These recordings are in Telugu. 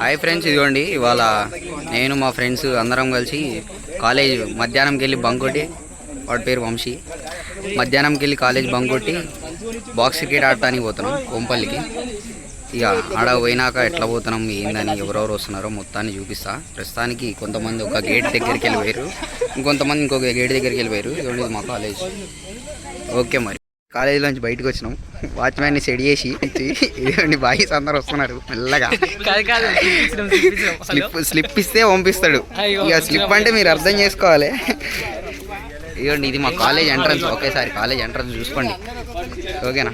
హాయ్ ఫ్రెండ్స్, ఇదిగోండి ఇవాళ నేను మా ఫ్రెండ్స్ అందరం కలిసి కాలేజ్ మధ్యాహ్నంకి వెళ్ళి బంక్ కొట్టి, వాడి పేరు వంశీ, మధ్యాహ్నంకి వెళ్ళి కాలేజ్ బంక్ కొట్టి బాక్స్ క్రికెట్ ఆడటానికి పోతున్నాం కోంపల్లికి. ఇక ఆడ పోయినాక ఎట్లా పోతున్నాం ఏందని ఎవరెవరు వస్తున్నారో మొత్తాన్ని చూపిస్తా. ప్రస్తుతానికి కొంతమంది ఒక గేట్ దగ్గరికి వెళ్ళిపోయారు, ఇంకొంతమంది ఇంకొక గేట్ దగ్గరికి వెళ్ళిపోయారు. ఇదిగోండి మా కాలేజ్. ఓకే, మరి కాలేజీలో నుంచి బయటకు వచ్చినాం. వాచ్మ్యాన్ని సెట్ చేసి ఇదిగోండి బాయ్స్ అందరు వస్తున్నారు మెల్లగా. స్లిప్ ఇస్తే పంపిస్తాడు. ఇక స్లిప్ అంటే మీరు అర్థం చేసుకోవాలి. ఇదిగోండి ఇది మా కాలేజ్ ఎంట్రన్స్. ఒకేసారి కాలేజ్ ఎంట్రన్స్ చూసుకోండి, ఓకేనా?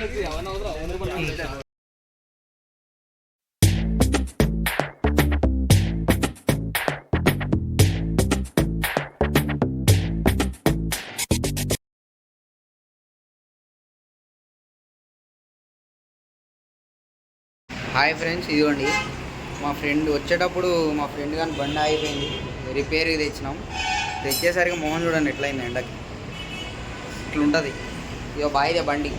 హాయ్ ఫ్రెండ్స్, ఇదిగోండి మా ఫ్రెండ్ వచ్చేటప్పుడు మా ఫ్రెండ్ కానీ బండి అయిపోయింది, రిపేర్కి తెచ్చినాం. తెచ్చేసరికి మోహన్ చూడండి ఎట్లయింది ఎండకి, ఇట్లుంటుంది. ఇక బాయిదే బండి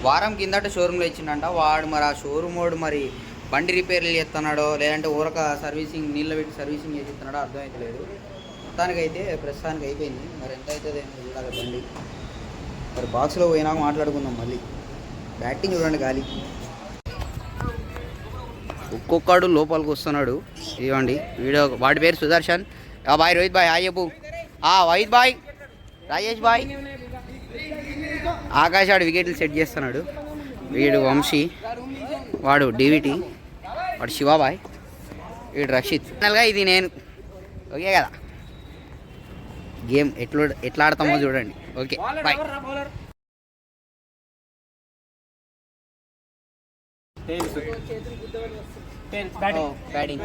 వారం కిందట షోరూంలో ఇచ్చిండంట. వాడు మరి ఆ షోరూమ్ వాడు మరి బండి రిపేర్లు చేస్తున్నాడో లేదంటే ఊరక సర్వీసింగ్ నీళ్ళు పెట్టి సర్వీసింగ్ చేసి ఇస్తున్నాడో అర్థమవుతలేదు. మొత్తానికైతే ప్రస్తుతానికి అయిపోయింది. మరి ఎంత అవుతుంది ఏమో చూడాలి బండి. మరి బాక్స్లో పోయినాక మాట్లాడుకుందాం. మళ్ళీ బ్యాటింగ్ చూడండి గాలి. ఒక్కొక్కడు లోపలికి వస్తున్నాడు. ఇవ్వండి వీడియో. వాడి పేరు Sudarshan. Bye Rohit bye, hi చెప్పు. వైద్ బాయ్, రాజేష్ బాయ్. ఆకాష్ ఆడు వికెట్లు సెట్ చేస్తున్నాడు. వీడు వంశీ, వాడు డివిటి, వాడు శివాబాయ్, వీడు రక్షిత్. ఫైనల్గా ఇది నేను. ఓకే కదా, గేమ్ ఎట్లా ఆడతామో చూడండి. Okay bye. Batting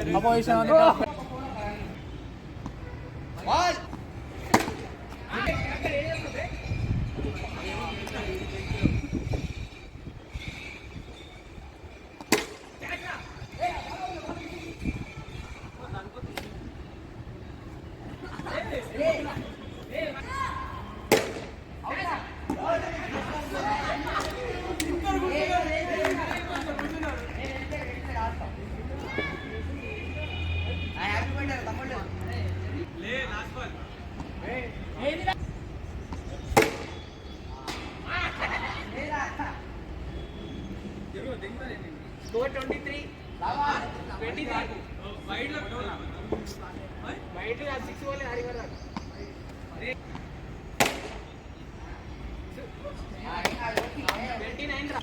Score 23. Wide 6 ball hari baar. 29 ra.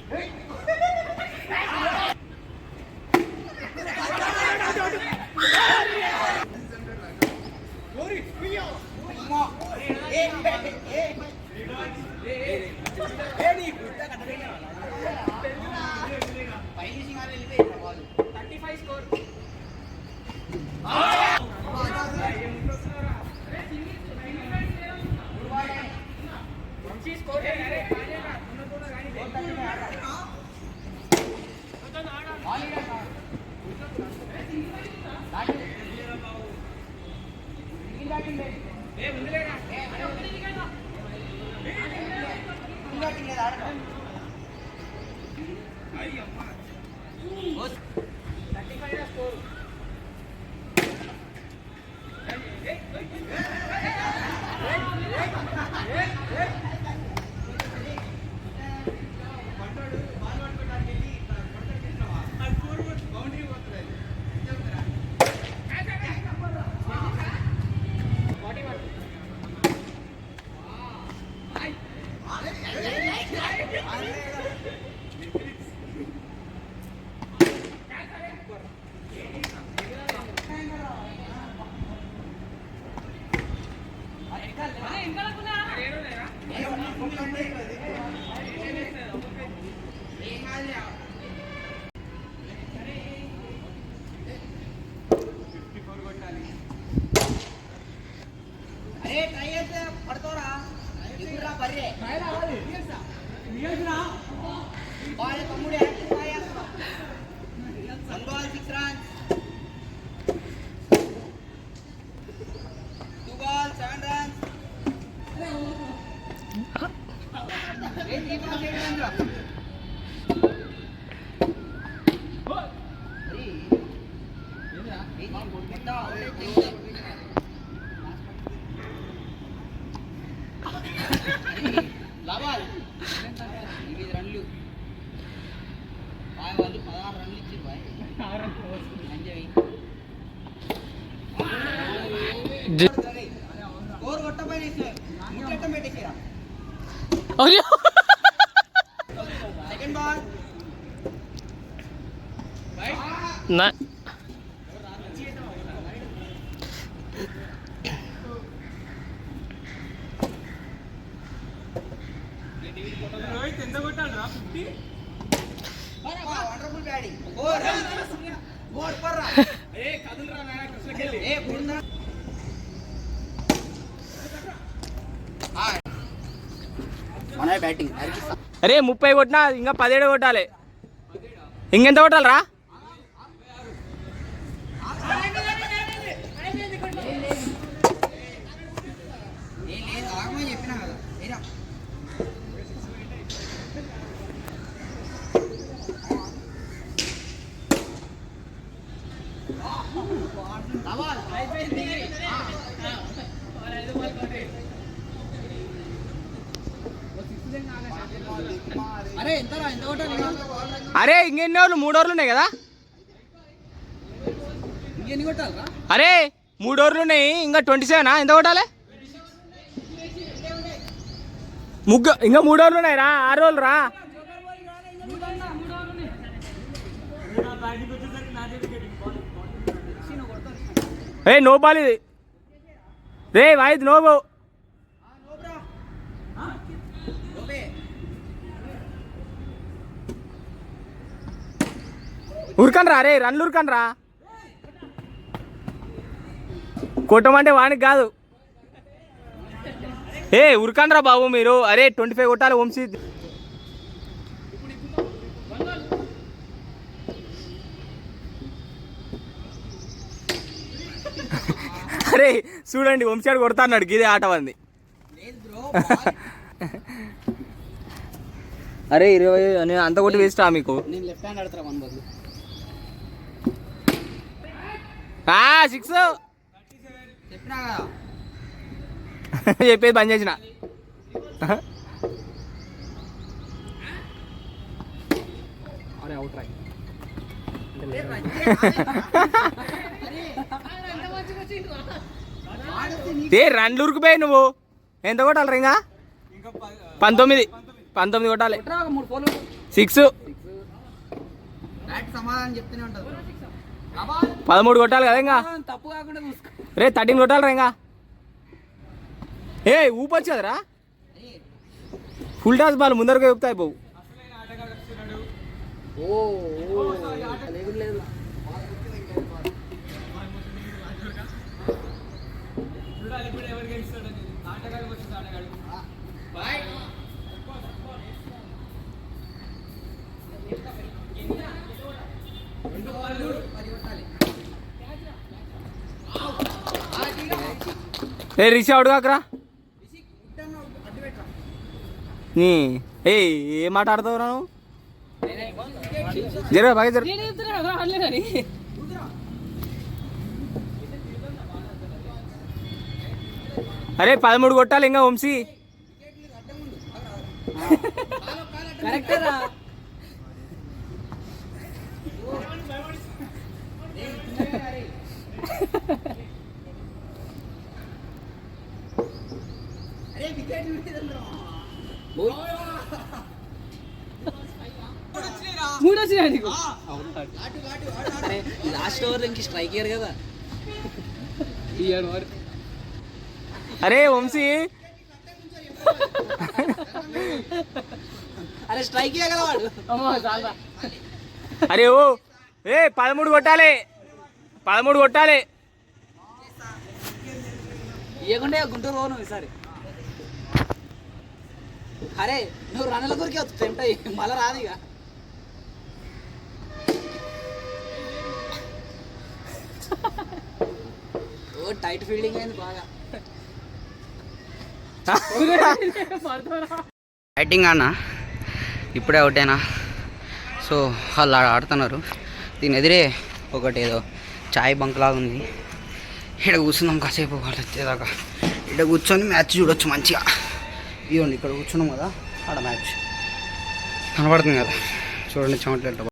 ना బ్యాటింగ్ అరే 30 కొట్టినా ఇంకా 17 కొట్టాలి. ఇంకెంత కొట్టాలరా? అరే ఇంకెన్ని ఓవర్లు? 3 ఓవర్లు ఉన్నాయి కదా. అరే 3 ఓవర్లు ఉన్నాయి, ఇంకా 27. ఎంత కొట్టాలి? ఇంకా 3 ఓవర్లు ఉన్నాయి రా. 6 ఓవర్లు రా. ఏ నో బాల్ ఇది రే వాయిద్ నో బో. ఉరకండి రా రే, రన్లు ఉరకండి రా. కొట్టమంటే వానికి కాదు. ఏ ఉరకండి రా బాబు మీరు. అరే 25 కొట్టాలి వంశీ. అరే చూడండి వంశాడు కొడతా అన్నాడు. ఇదే ఆట అంది. అరే 20 అంత కొట్టి వేస్తా మీకు. 6 చెప్పేది బంద్ చేసిన. ఏ రన్లు ఉరికిపోయి నువ్వు. ఎంత కొట్టాలి ఇంకా? 19 కొట్టాలి. 6 13 కొట్టాలి కదా ఇంకా. రే 13 కొట్టాలి రా ఇంకా. ఏ ఊపొచ్చు కదరా. ఫుల్ టాస్ బాల్ ముందరకు చెప్తాయి బాబు. ఏ రిషి అవుడు కాకరా. ఏ ఏం మాట ఆడతావు నువ్వు? జరగా బాగా జర. అరే 13 కొట్టాలి ఇంకా వంశీ. లాస్ట్ ఓవర్ ఇంక స్ట్రైక్ ఇయ్యారు కదా. అరే వంశీ అరే స్ట్రైక్ ఇయ్యగల వాడు. అరే ఓ ఏ 13 కొట్టాలి. 13 కొట్టాలి. ఇవ్వకుండా గుంటూరు పోను ఈసారి. అరే నువ్వు రన్నుల కొరికి వస్తుంటాయి మళ్ళా రాదు ఇక. ఓ టైట్ ఫీల్డింగ్ అయింది బాగా. బ్యాటింగ్ అన్న ఇప్పుడే అవుటేనా. సో వాళ్ళు ఆడుతున్నారు. దీని ఎదిరే ఒకటి ఏదో చాయ్ బంక్ లాగా ఉంది. ఇక్కడ కూర్చున్నాం కాసేపు వాళ్ళు వచ్చేదాకా. ఇక్కడ కూర్చొని మ్యాచ్ చూడొచ్చు మంచిగా. ఇవ్వండి ఇక్కడ కూర్చున్నాం కదా, ఆడ మ్యాచ్ కనబడుతుంది కదా, చూడండి చెమటలు